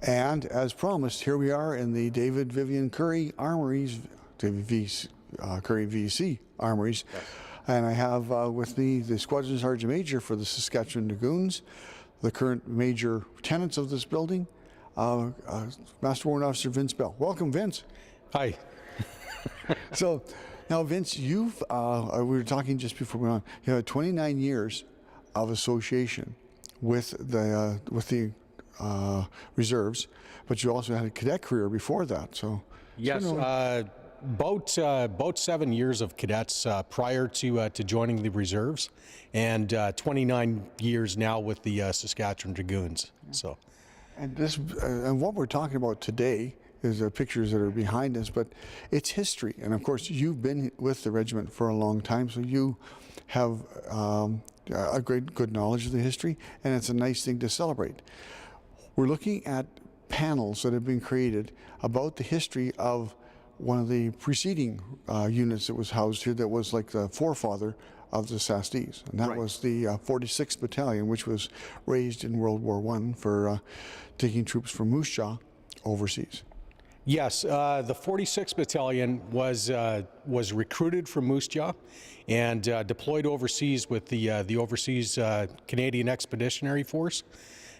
And as promised, here we are in the David Vivian Curry Armouries, Curry VC Armouries. Yes. And I have with me the Squadron Sergeant Major for the Saskatchewan Dragoons, the current major tenants of this building, Master Warrant Officer Vince Bell. Welcome, Vince. Hi. So now, Vince, you've, we were talking just before we went on, you had 29 years of association with the reserves, but you also had a cadet career before that. So yes, about 7 years of cadets prior to joining the reserves, and 29 years now with the Saskatchewan Dragoons. So, and this and what we're talking about today is the pictures that are behind us, but it's history. And of course, you've been with the regiment for a long time, so you have a good knowledge of the history, and it's a nice thing to celebrate. We're looking at panels that have been created about the history of one of the preceding units that was housed here that was like the forefather of the Sasties, and that was the 46th Battalion, which was raised in World War I for taking troops from Moose Jaw overseas. Yes, the 46th Battalion was recruited from Moose Jaw and deployed overseas with the Overseas Canadian Expeditionary Force.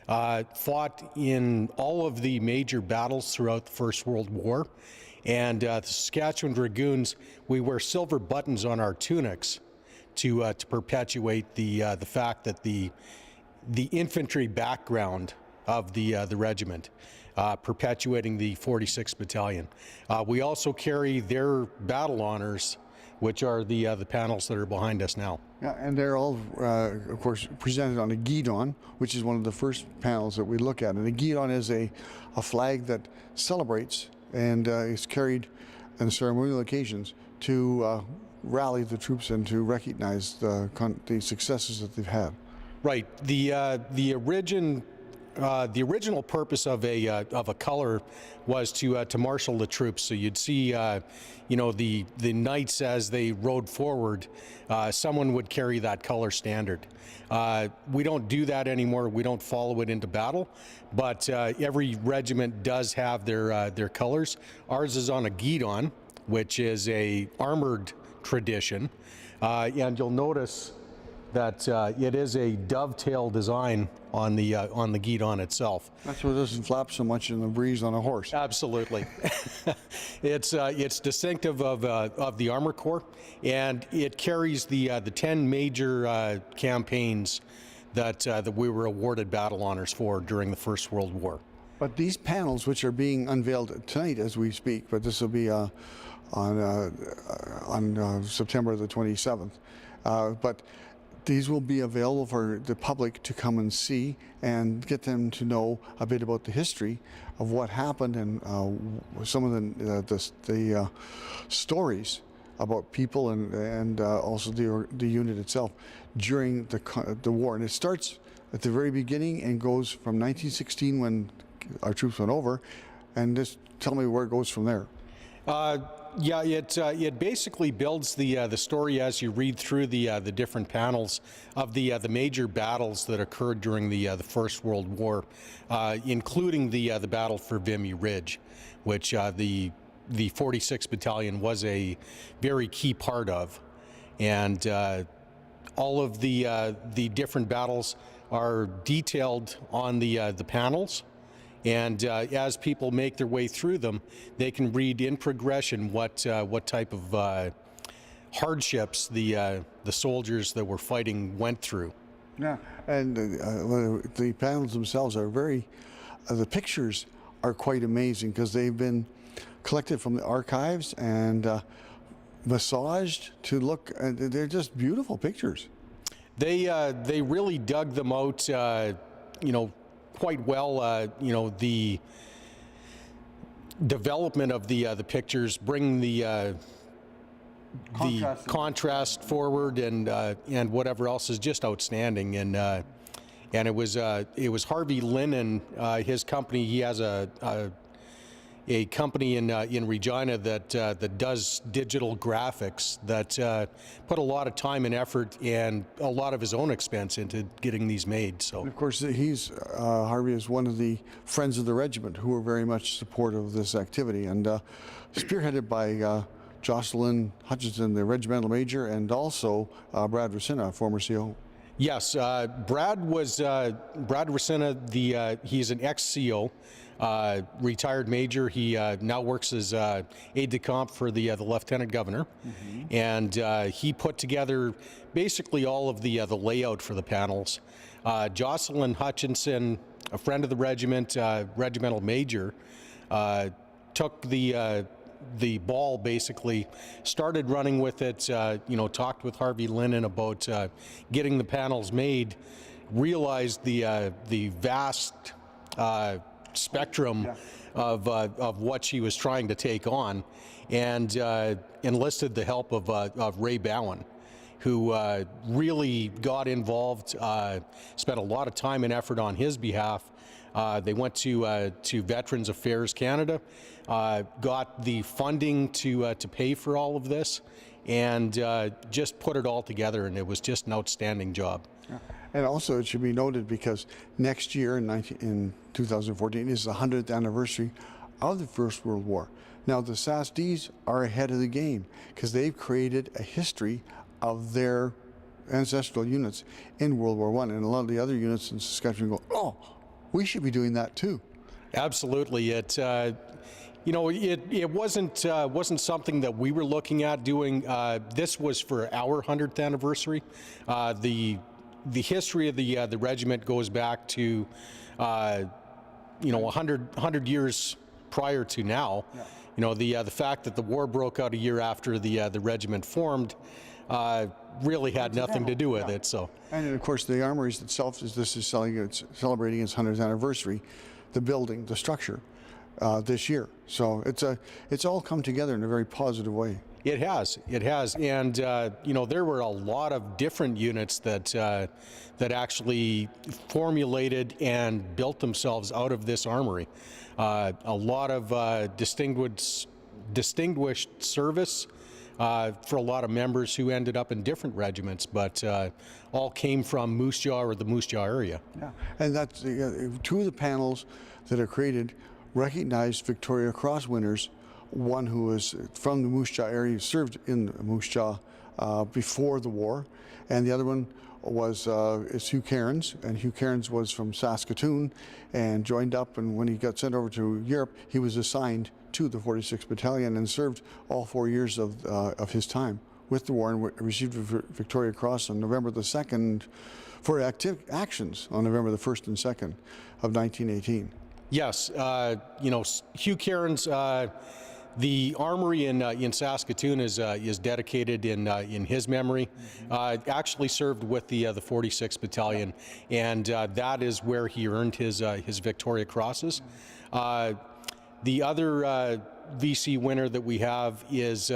Fought in all of the major battles throughout the First World War, and the Saskatchewan Dragoons, we wear silver buttons on our tunics to perpetuate the fact that the infantry background of the regiment, perpetuating the 46th Battalion. We also carry their battle honors, which are the panels that are behind us now. Yeah, and they're all, of course, presented on a guidon, which is one of the first panels that we look at. And a guidon is a flag that celebrates and is carried on ceremonial occasions to rally the troops and to recognize the successes that they've had. Right. The original purpose of a color was to marshal the troops. So you'd see, the knights as they rode forward, someone would carry that color standard. We don't do that anymore. We don't follow it into battle, but every regiment does have their colors. Ours is on a guidon, which is a armored tradition, and you'll notice that it is a dovetail design on the guidon itself. That's what doesn't flap so much in the breeze on a horse. Absolutely. It's distinctive of the Armor Corps, and it carries the 10 major campaigns that we were awarded battle honors for during the First World War. But these panels, which are being unveiled tonight as we speak, but this will be on September the 27th, but these will be available for the public to come and see and get them to know a bit about the history of what happened and some of the stories about people and also the unit itself during the war. And it starts at the very beginning and goes from 1916 when our troops went over, and just tell me where it goes from there. Yeah, it basically builds the story as you read through the different panels of the major battles that occurred during the First World War, including the battle for Vimy Ridge, which the 46th Battalion was a very key part of, and all of the different battles are detailed on the panels. And as people make their way through them, they can read in progression what type of hardships the soldiers that were fighting went through. Yeah, and the panels themselves are the pictures are quite amazing because they've been collected from the archives and massaged to look. They're just beautiful pictures. They really dug them out, quite well. The development of the pictures bring the contrast forward, and whatever else is just outstanding. And it was Harvey Lynn and his company. He has a company in Regina that does digital graphics that put a lot of time and effort and a lot of his own expense into getting these made. So, And of course, Harvey is one of the friends of the regiment who are very much supportive of this activity, and spearheaded by Jocelyn Hutchinson, the regimental major, and also Brad Racina, former CO. yes, Brad Racina, he's an ex-CO. Retired major. He now works as aide-de-camp for the lieutenant governor, and he put together basically all of the layout for the panels. Jocelyn Hutchinson, a friend of the regiment, regimental major, took the ball, basically started running with it, talked with Harvey Linnan about getting the panels made, realized the vast spectrum of what she was trying to take on, and enlisted the help of Ray Bowen, who really got involved, spent a lot of time and effort on his behalf. They went to Veterans Affairs Canada, got the funding to pay for all of this, and just put it all together, and it was just an outstanding job. Yeah. And also, it should be noted because next year in 2014 is the 100th anniversary of the First World War. Now, the SASDs are ahead of the game because they've created a history of their ancestral units in World War I, and a lot of the other units in Saskatchewan go, oh, we should be doing that too. Absolutely. It wasn't something that we were looking at doing. This was for our 100th anniversary. The history of the regiment goes back to 100 years prior to now. Yeah. The fact that the war broke out a year after the regiment formed really had nothing to do with it. So, and of course, the Armouries itself is celebrating its 100th anniversary, the building, the structure, this year. So it's all come together in a very positive way. It has, and there were a lot of different units that actually formulated and built themselves out of this armory. A lot of distinguished service for a lot of members who ended up in different regiments, but all came from Moose Jaw or the Moose Jaw area. Yeah, and that's two of the panels that are created recognized Victoria Cross winners. One who was from the Moose Jaw area, served in Moose Jaw before the war, and the other one is Hugh Cairns, and Hugh Cairns was from Saskatoon and joined up, and when he got sent over to Europe, he was assigned to the 46th Battalion and served all 4 years of his time with the war, and received a Victoria Cross on November the 2nd for active actions on November the 1st and 2nd of 1918. Yes, Hugh Cairns, the armory in Saskatoon is dedicated in his memory. Actually served with the 46th Battalion, and that is where he earned his Victoria Crosses. The other VC winner that we have is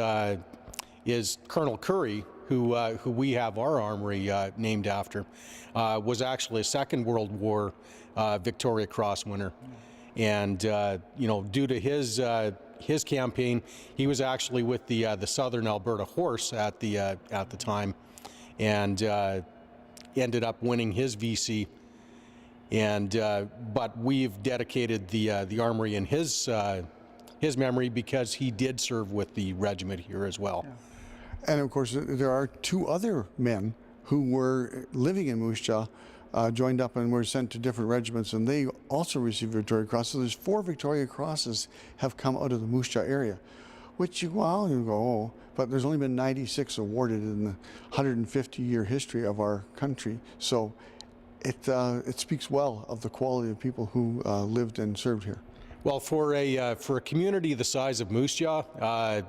Colonel Curry, who we have our armory named after. Was actually a Second World War Victoria Cross winner, and due to his campaign, he was actually with the Southern Alberta Horse at the time, and ended up winning his VC. And but we've dedicated the armory in his memory because he did serve with the regiment here as well. Yeah. And of course, there are two other men who were living in Moose Jaw, joined up and were sent to different regiments, and they also received Victoria Cross. So there's 4 Victoria Crosses have come out of the Moose Jaw area, which you go, oh, but there's only been 96 awarded in the 150-year history of our country. So it speaks well of the quality of people who lived and served here. Well, for a community the size of Moose Jaw,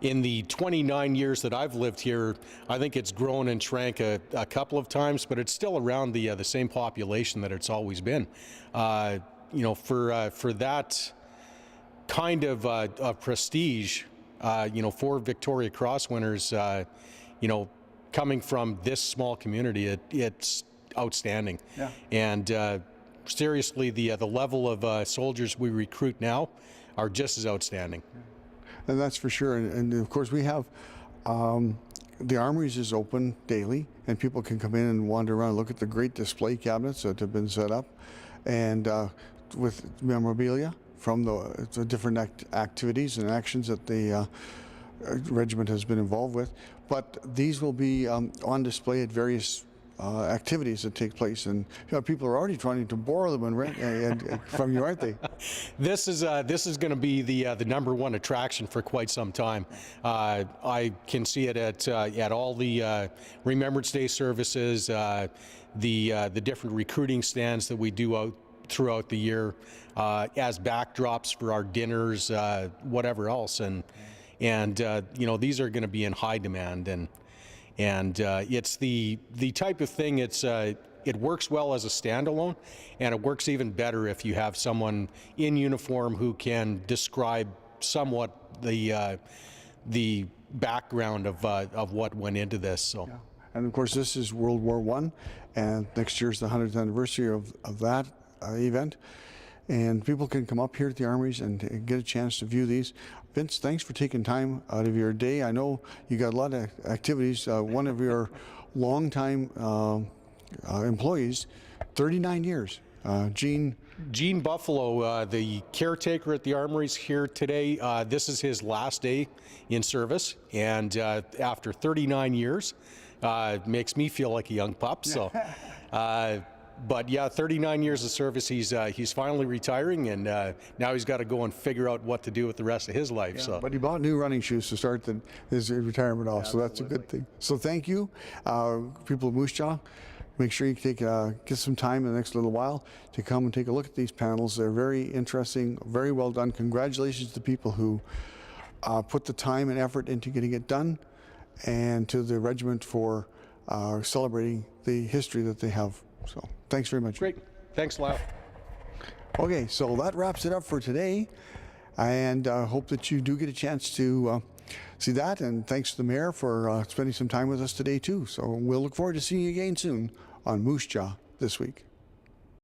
in the 29 years that I've lived here, I think it's grown and shrank a couple of times, but it's still around the same population that it's always been. For that kind of prestige, 4 Victoria Cross winners, coming from this small community, it's outstanding. Yeah. And seriously, the level of soldiers we recruit now are just as outstanding. And that's for sure. And of course, we have the Armouries is open daily, and people can come in and wander around and look at the great display cabinets that have been set up, and with memorabilia from the different activities and actions that the regiment has been involved with. But these will be on display at various activities that take place, and people are already trying to borrow them and rent from you, aren't they? This is going to be the #1 attraction for quite some time. I can see it at all the Remembrance Day services, the different recruiting stands that we do out throughout the year, as backdrops for our dinners, whatever else, and these are going to be in high demand, and it's the type of thing. It works well as a standalone, and it works even better if you have someone in uniform who can describe somewhat the background of what went into this. So. Yeah. And of course, this is World War I, and next year's the 100th anniversary of that event. And people can come up here at the Armouries and get a chance to view these. Vince, thanks for taking time out of your day. I know you got a lot of activities. One of your longtime employees, 39 years, Gene Buffalo, the caretaker at the Armouries here today. This is his last day in service, and after 39 years, makes me feel like a young pup. So. But yeah, 39 years of service. He's finally retiring, and now he's got to go and figure out what to do with the rest of his life. Yeah, so. But he bought new running shoes to start his retirement off, so that's a good thing. So thank you, people of Moose Jaw. Make sure you get some time in the next little while to come and take a look at these panels. They're very interesting, very well done. Congratulations to people who put the time and effort into getting it done, and to the regiment for celebrating the history that they have. So thanks very much. Great. Thanks, Lyle. Okay, so that wraps it up for today, and hope that you do get a chance to see that. And thanks to the mayor for spending some time with us today too. So we'll look forward to seeing you again soon on Moose Jaw this week.